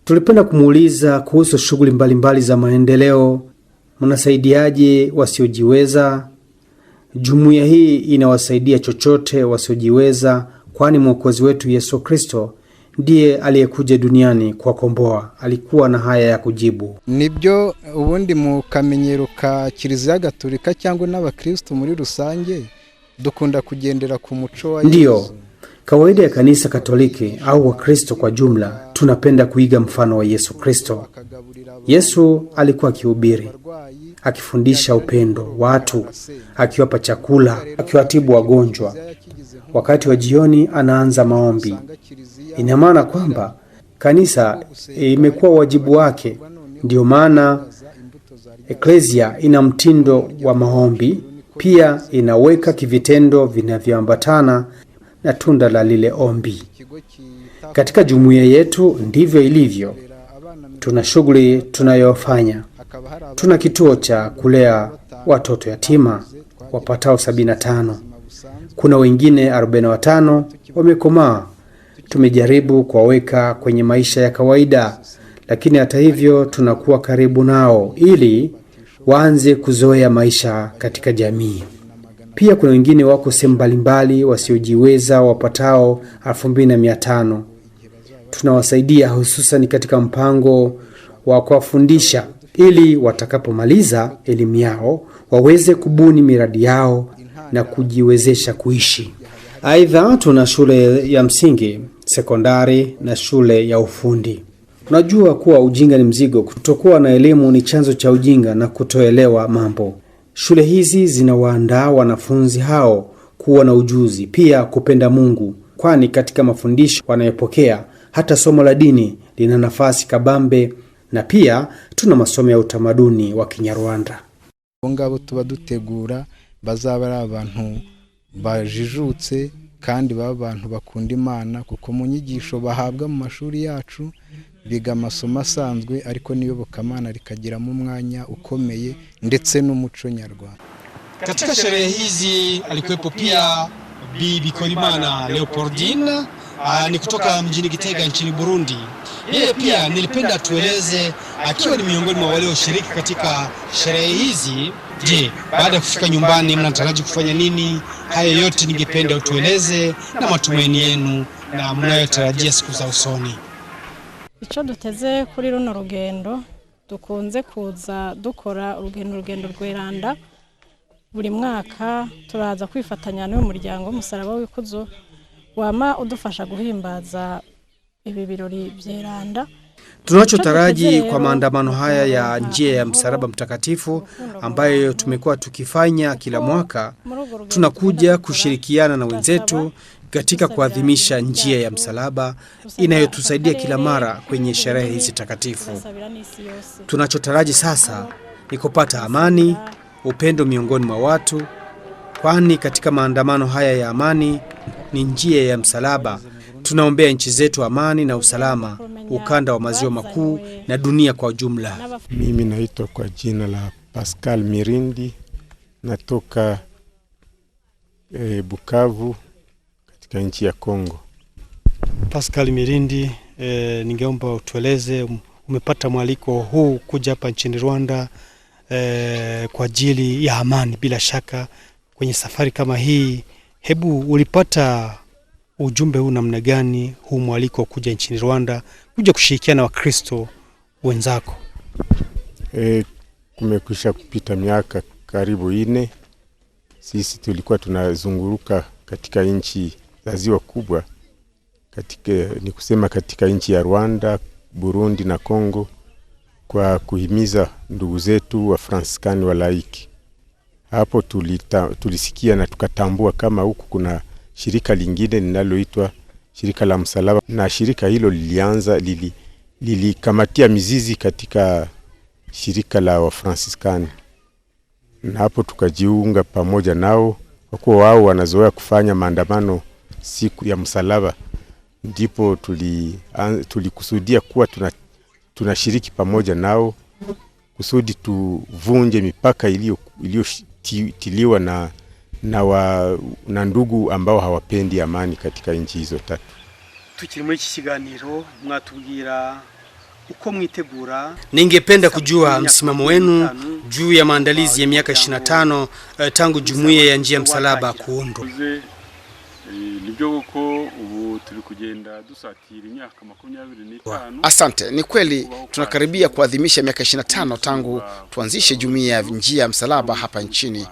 Tulipenda kumuuliza kuhusu shughuli mbalimbali za maendeleo. Mnasaidiaje wasiojiweza? Jumuiya hii inawasaidia chochote wasiojiweza, kwani Mwokozi wetu Yesu Kristo ndiye aliyekuja duniani kuwakomboa. Alikuwa na haya ya kujibu. Nibyo ubundi mu kamenyero ka Kiliziya Gatolika cyangwa n'abakristo muri rusange dukunda kugendera ku muco wa Yesu. Ndiyo, kawaida ya kanisa Katoliki au Wakristo kwa jumla tunapenda kuiga mfano wa Yesu Kristo. Yesu alikuwa akihubiri, akifundisha upendo watu, akiwapa chakula, akiwatibu wagonjwa. Wakati wa jioni anaanza maombi. Ina maana kwamba kanisa imekuwa wajibu wake. Ndio maana Eklesia ina mtindo wa maombi, pia inaweka kivitendo vinavyoambatana na tunda la lile ombi. Katika jumuiya yetu ndivyo ilivyo. Tuna shughuli tunayofanya. Tuna kituo cha kulea watoto yatima wapatao 75. Kuna wengine 45 wamekomaa. Tumejaribu kuwaweka kwenye maisha ya kawaida, lakini hata hivyo tunakuwa karibu nao ili waanze kuzoea maisha katika jamii. Pia kuna wengine wako sehemu mbalimbali wasiojiweza wapatao 2500. Tunawasaidia hususan katika mpango wa kuwafundisha ili watakapomaliza elimu yao waweze kubuni miradi yao na kujiwezesha kuishi. Aidha, tuna shule ya msingi, sekondari na shule ya ufundi. Unajua kuwa ujinga ni mzigo. Kutokuwa na elimu ni chanzo cha ujinga na kutoelewa mambo. Shule hizi zinawaandaa wanafunzi hao kuwa na ujuzi, pia kupenda Mungu, kwani katika mafundisho wanayopokea hata somo la dini lina nafasi kabambe, na pia tuna masomo ya utamaduni wa Kinyarwanda. Ngabo tuba dutegura bazaba ari abantu bajijutse kandi babantu bakunda Imana, kuko mu nyigisho bahabwa mu mashuri yacu biga amasomo asanzwe ariko n'iyobokamana likagiramo umwanya ukomeye ndetse n'umuco nyarwanda. Katika sherehe hizi alikuwepo pia Bibi Kolimana Leopoldine, ni kutoka mjini Gitega nchini Burundi. Yeye pia nilipenda tueleze akiwa ni miongoni mwa wale washiriki katika sherehe hizi. Je, baada ya kufika nyumbani mnataraji kufanya nini? Haya yote ningependa utueleze na matumaini yenu na mnayotarajia siku za usoni. Ico duteze kuri runo rugendo, dukunze kuza dukora urugendo rweranda. Buri mwaka turaza kwifatanya n'umuryango w'umusaraba w'ikuzo wama udufasha guhimbaza ibi birori byeranda. Tunachotaraji kwa maandamano haya ya njia ya msalaba mtakatifu ambayo tumekuwa tukifanya kila mwaka, tunakuja kushirikiana na wenzetu katika kuadhimisha njia ya msalaba inayotusaidia kila mara kwenye sherehe hizi takatifu. Tunachotaraji sasa ni kupata amani, upendo miongoni mwa watu, kwani katika maandamano haya ya amani ni njia ya msalaba. Tunaombea nchi zetu amani na usalama, ukanda wa maziwa makuu na dunia kwa jumla. Mimi naitwa kwa jina la Pascal Mirindi, natoka Bukavu katika nchi ya Kongo. Pascal Mirindi, ningeomba utueleze, umepata mwaliko huu kuja hapa nchini Rwanda kwa ajili ya amani. Bila shaka kwenye safari kama hii, hebu ulipata ujumbe huu namna gani, huu mwaliko kuja nchini Rwanda kuja kushirikiana na Wakristo wenzako? Kumekwisha kupita miaka karibu 4. Sisi tulikuwa tunazunguruka katika nchi za ziwa kubwa, ni kusema katika nchi ya Rwanda, Burundi na Kongo, kwa kuhimiza ndugu zetu wa Fransiskani wa laiki. Hapo tulisikia na tukatambua kama huku kuna shirika lingine linaloitwa shirika la msalaba, na shirika hilo lilikamatia mizizi katika shirika la wa Fransiskani. Na hapo tukajiunga pamoja nao, kwa kuwa wao wanazoea kufanya maandamano siku ya msalaba. Ndipo tulikusudia kuwa tunashiriki pamoja nao kusudi tuvunje mipaka iliyotiliwa na ndugu ambao hawapendi amani katika nchi hizo tatu. Tukiri muri iki kiganiro mwatubwira uko mwitegura. Ningependa kujua msimamo wenu juu ya maandalizi ya miaka 25 tangu jumuiya ya njia msalaba kuundwa. Asante, ni kweli tunakaribia kuadhimisha miaka 25 tangu tuanzishe jumuiya ya njia msalaba hapa nchini.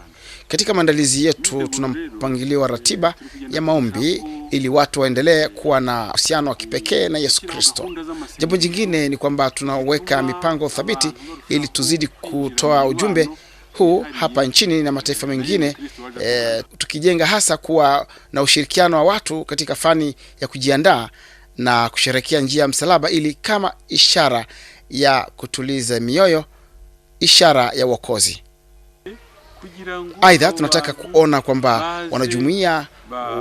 Katika maandalizi yetu tunampangiliwa ratiba ya maombi ili watu waendelee kuwa na uhusiano wa kipekee na Yesu Kristo. Jambo jingine ni kwamba tunaweka mipango thabiti ili tuzidi kutoa ujumbe huu hapa nchini na mataifa mengine, tukijenga hasa kuwa na ushirikiano wa watu katika fani ya kujiandaa na kusherehekea njia ya msalaba ili kama ishara ya kutuliza mioyo, ishara ya wokozi. Aidha, tunataka kuona kwamba wanajumuiya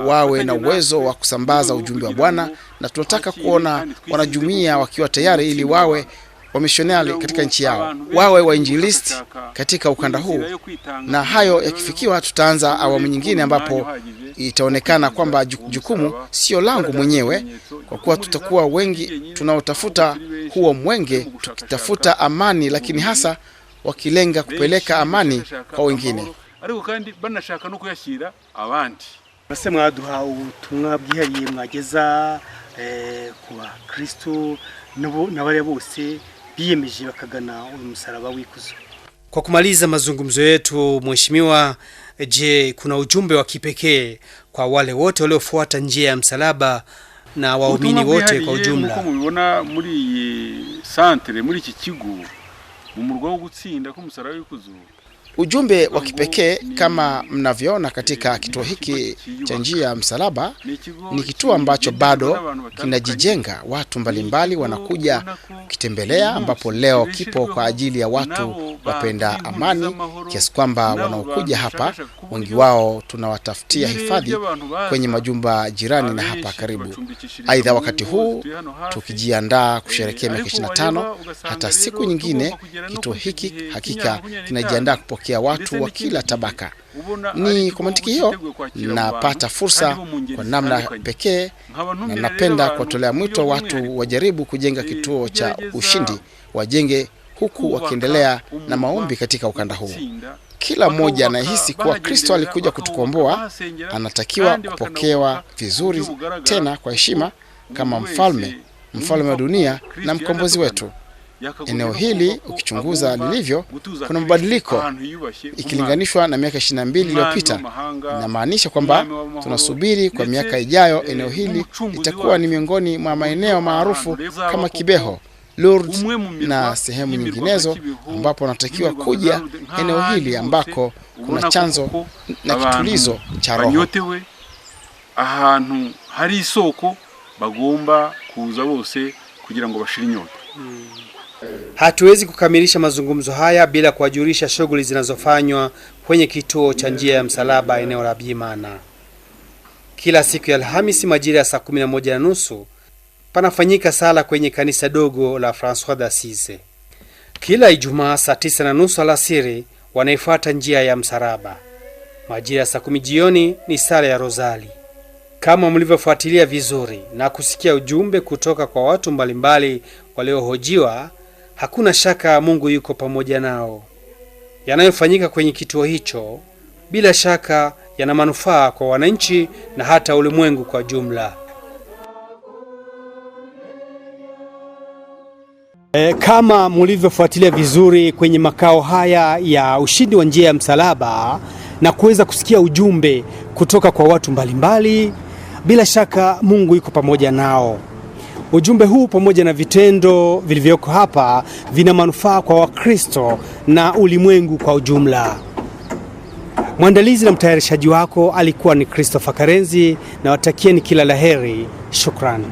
wawe na uwezo wa kusambaza ujumbe wa Bwana, na tunataka kuona wanajumuiya wakiwa tayari ili wawe wamishonari katika nchi yao, wawe wainjilisti katika ukanda huu. Na hayo yakifikiwa, tutaanza awamu nyingine ambapo itaonekana kwamba jukumu sio langu mwenyewe, kwa kuwa tutakuwa wengi tunaotafuta huo mwenge, tukitafuta amani, lakini hasa wakilenga kupeleka amani kwa wengine. Base mwaduha ubutumwa bwihariye mwageza ku Kristo n'abari bose biyemeje bakagana uyu musaraba w'ikuzo. Kwa kumaliza mazungumzo yetu, mheshimiwa, je, kuna ujumbe wa kipekee kwa wale wote waliofuata njia ya msalaba na waumini wote kwa ujumla? Uko mubibona muri santere, muri iki kigo, mu murwa wo gutsinda ko musaraba w'ikuzo, ujumbe wa kipekee kama mnavyoona katika kituo hiki cha njia ya msalaba ni kituo ambacho bado kinajijenga. Watu mbalimbali wanakuja kitembelea, ambapo leo kipo kwa ajili ya watu wapenda amani, kiasi kwamba wanaokuja hapa wengi wao tunawatafutia hifadhi kwenye majumba jirani na hapa karibu. Aidha, wakati huu tukijiandaa kusherehekea miaka 25, hata siku nyingine, kituo hiki hakika kinajiandaa kupokea watu wa kila tabaka. Ni kwa mantiki hiyo napata fursa kwa namna pekee, na napenda kuwatolea mwito watu wajaribu kujenga kituo cha ushindi, wajenge huku wakiendelea na maombi katika ukanda huu. Kila mmoja anahisi kuwa Kristo alikuja kutukomboa, anatakiwa kupokewa vizuri, tena kwa heshima, kama mfalme wa dunia na mkombozi wetu. Eneo hili ukichunguza lilivyo, kuna mabadiliko ikilinganishwa na miaka 22 iliyopita. Inamaanisha kwamba tunasubiri kwa miaka ijayo eneo hili litakuwa ni miongoni mwa maeneo maarufu kama Kibeho, Lourdes na sehemu nyinginezo, ambapo natakiwa kuja eneo hili ambako kuna chanzo na kitulizo cha roho. Ahantu hari isoko bagomba kuza bose kugira ngo bashire inyota. Hatuwezi kukamilisha mazungumzo haya bila kuwajulisha shughuli zinazofanywa kwenye kituo cha njia ya msalaba eneo la Byimana. Kila siku ya Alhamisi majira ya saa 11:30 panafanyika sala kwenye kanisa dogo la François d'Assise. Kila Ijumaa saa 9:30 alasiri wanaifuata njia ya msalaba. Majira ya saa 10 jioni ni sala ya Rozali. Kama mlivyofuatilia vizuri na kusikia ujumbe kutoka kwa watu mbalimbali waliohojiwa, hakuna shaka Mungu yuko pamoja nao. Yanayofanyika kwenye kituo hicho bila shaka yana manufaa kwa wananchi na hata ulimwengu kwa jumla. Kama mlivyofuatilia vizuri kwenye makao haya ya ushindi wa njia ya msalaba na kuweza kusikia ujumbe kutoka kwa watu mbalimbali, bila shaka Mungu yuko pamoja nao. Ujumbe huu pamoja na vitendo vilivyoko hapa vina manufaa kwa Wakristo na ulimwengu kwa ujumla. Mwandalizi na mtayarishaji wako alikuwa ni Christopher Karenzi, na watakieni kila laheri. Shukrani.